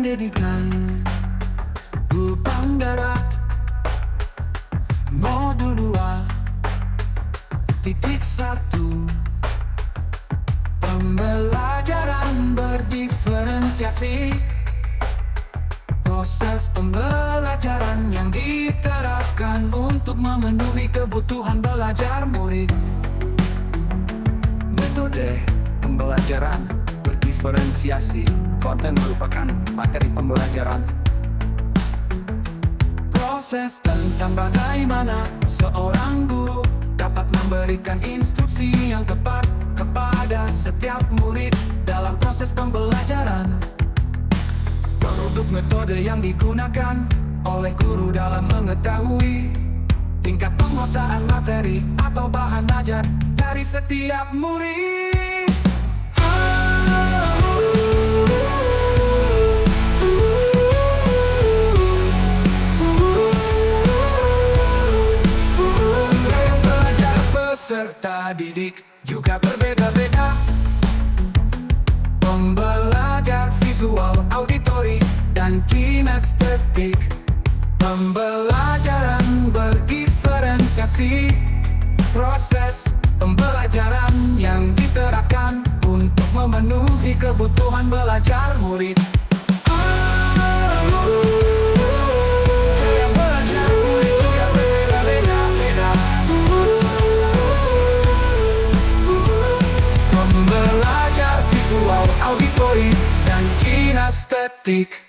Pendidikan Bupanggerak Modul 2.1 Pembelajaran berdiferensiasi. Proses pembelajaran yang diterapkan untuk memenuhi kebutuhan belajar murid. Metode pembelajaran berdiferensiasi. Konten merupakan materi pembelajaran. Proses tentang bagaimana seorang guru dapat memberikan instruksi yang tepat kepada setiap murid dalam proses pembelajaran. Produk metode yang digunakan oleh guru dalam mengetahui tingkat penguasaan materi atau bahan ajar dari setiap murid. Peserta didik juga berbeda-beda. Pembelajar visual, auditori, dan kinestetik. Pembelajaran berdiferensiasi. Proses pembelajaran yang diterapkan untuk memenuhi kebutuhan belajar murid. Pembelajar visual, auditori, dan kinestetik.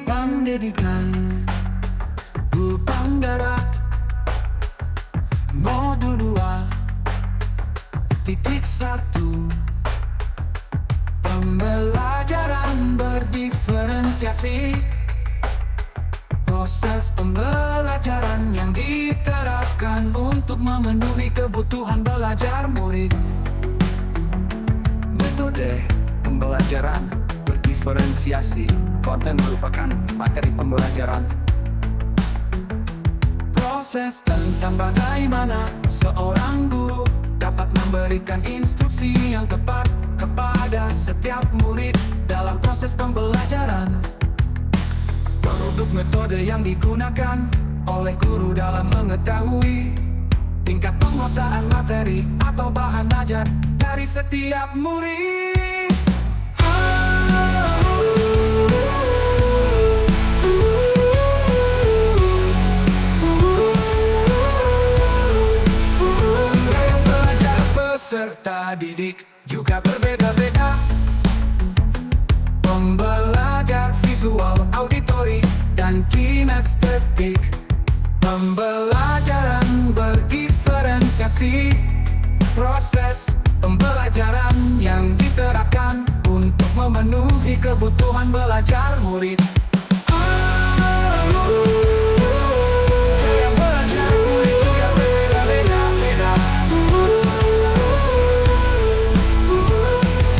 Pendidikan Bupanggerak Modul 2.1 Pembelajaran berdiferensiasi. Proses pembelajaran yang diterapkan untuk memenuhi kebutuhan belajar murid. Metode pembelajaran berdiferensiasi. Konten merupakan materi pembelajaran. Proses tentang bagaimana seorang guru dapat memberikan instruksi yang tepat kepada setiap murid dalam proses pembelajaran. Produk metode yang digunakan oleh guru dalam mengetahui tingkat penguasaan materi atau bahan ajar dari setiap murid. Peserta didik juga berbeda-beda. Pembelajar visual, auditori, dan kinestetik. Pembelajaran berdiferensiasi. Proses pembelajaran yang diterapkan untuk memenuhi kebutuhan belajar murid.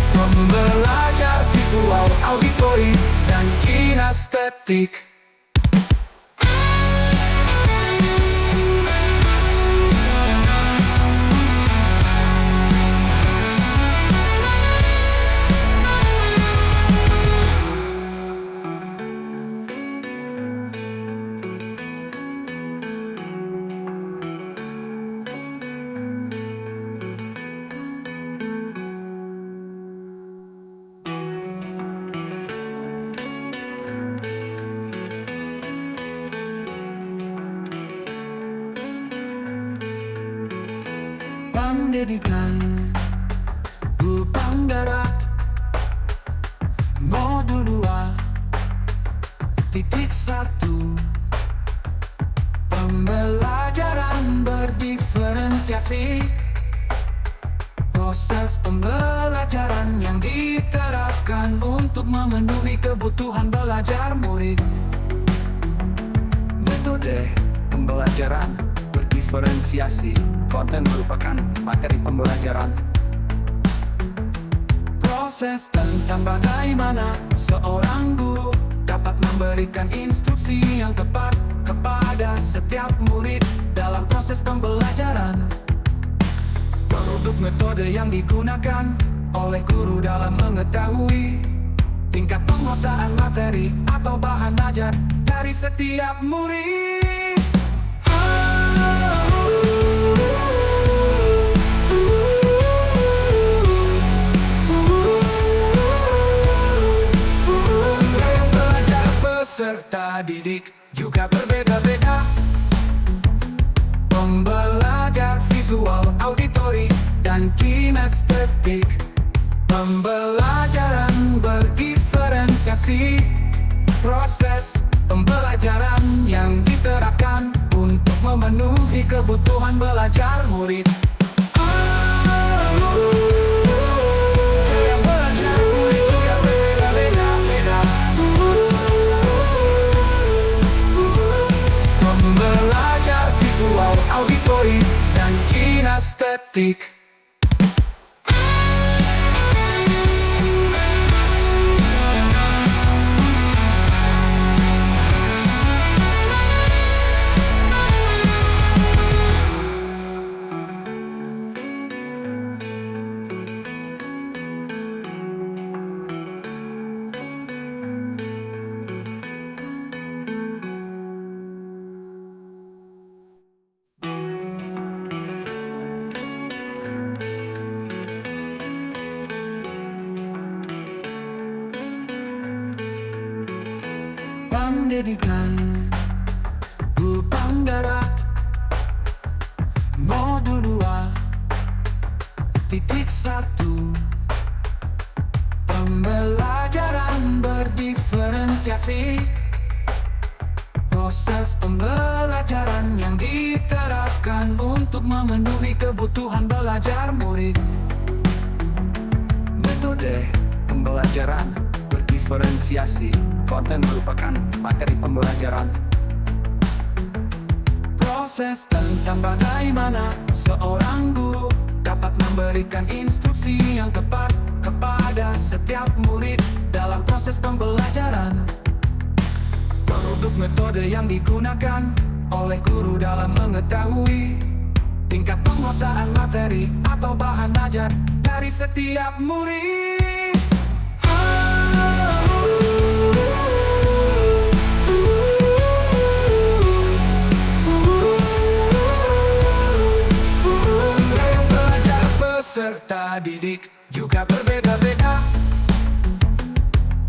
Pembelajar visual, auditori, dan kinestetik. Pendidikan Bupanggerak Modul 2.1 Pembelajaran berdiferensiasi. Proses pembelajaran yang diterapkan untuk memenuhi kebutuhan belajar murid. Metode pembelajaran berdiferensiasi. Konten merupakan materi pembelajaran. Proses tentang bagaimana seorang guru dapat memberikan instruksi yang tepat kepada setiap murid dalam proses pembelajaran. Produk metode yang digunakan oleh guru dalam mengetahui tingkat penguasaan materi atau bahan ajar dari setiap murid. Gaya belajar peserta didik juga berbeda-beda. Pembelajar visual, auditori, dan kinestetik. Pembelajaran berdiferensiasi. Proses pembelajaran yang diterapkan untuk memenuhi kebutuhan belajar murid. Gaya belajar murid juga berbeda-beda. Pembelajar visual, auditori, dan kinestetik. Pendidikan guru penggerak modul 2.1. Pembelajaran berdiferensiasi. Proses pembelajaran yang diterapkan untuk memenuhi kebutuhan belajar murid. Metode pembelajaran berdiferensiasi. Konten merupakan materi pembelajaran. Proses tentang bagaimana seorang guru dapat memberikan instruksi yang tepat kepada setiap murid dalam proses pembelajaran. Produk metode yang digunakan oleh guru dalam mengetahui tingkat penguasaan materi atau bahan ajar dari setiap murid. Gaya belajar peserta didik juga berbeda-beda.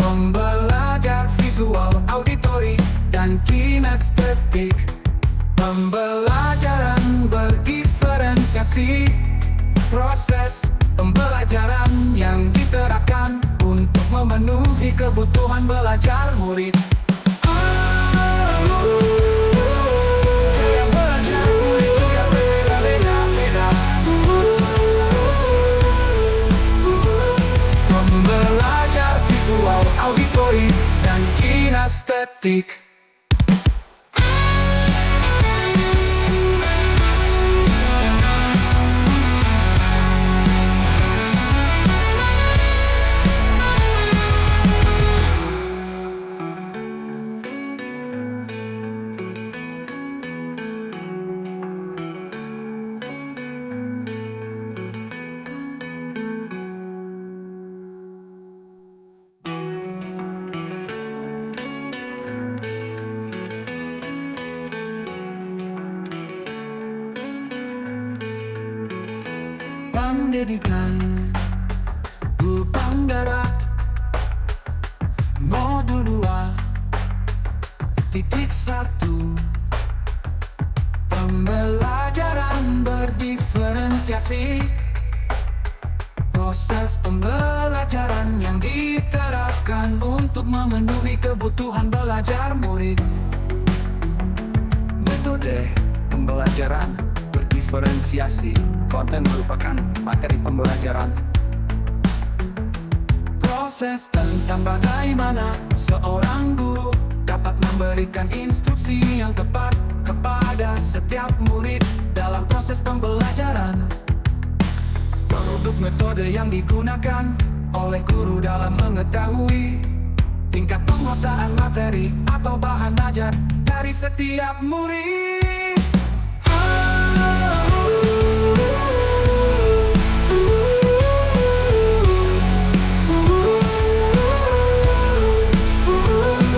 Pembelajar visual, auditori, dan kinestetik. Pembelajaran berdiferensiasi. Proses pembelajaran yang diterapkan untuk memenuhi kebutuhan belajar murid. Gaya belajar murid juga berbeda-beda. Pembelajar visual, auditori, dan kinestetik. Pendidikan guru penggerak modul 2.1. Pembelajaran berdiferensiasi. Proses pembelajaran yang diterapkan untuk memenuhi kebutuhan belajar murid. Metode pembelajaran berdiferensiasi. Konten merupakan materi pembelajaran. Proses tentang bagaimana seorang guru dapat memberikan instruksi yang tepat kepada setiap murid dalam proses pembelajaran. Produk metode yang digunakan oleh guru dalam mengetahui tingkat penguasaan materi atau bahan ajar dari setiap murid.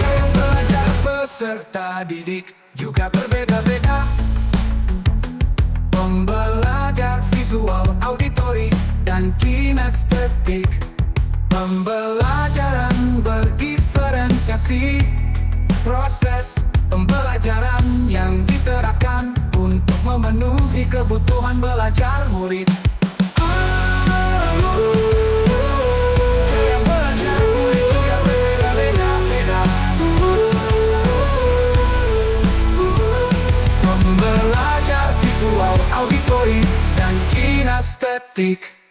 Gaya belajar peserta didik juga berbeda-beda. Pembelajar visual, auditori, dan kinestetik. Pembelajaran berdiferensiasi. Proses pembelajaran yang diterapkan untuk memenuhi kebutuhan belajar murid. Gaya belajar murid juga berbeda-beda. Pembelajar visual, auditori, dan kinestetik.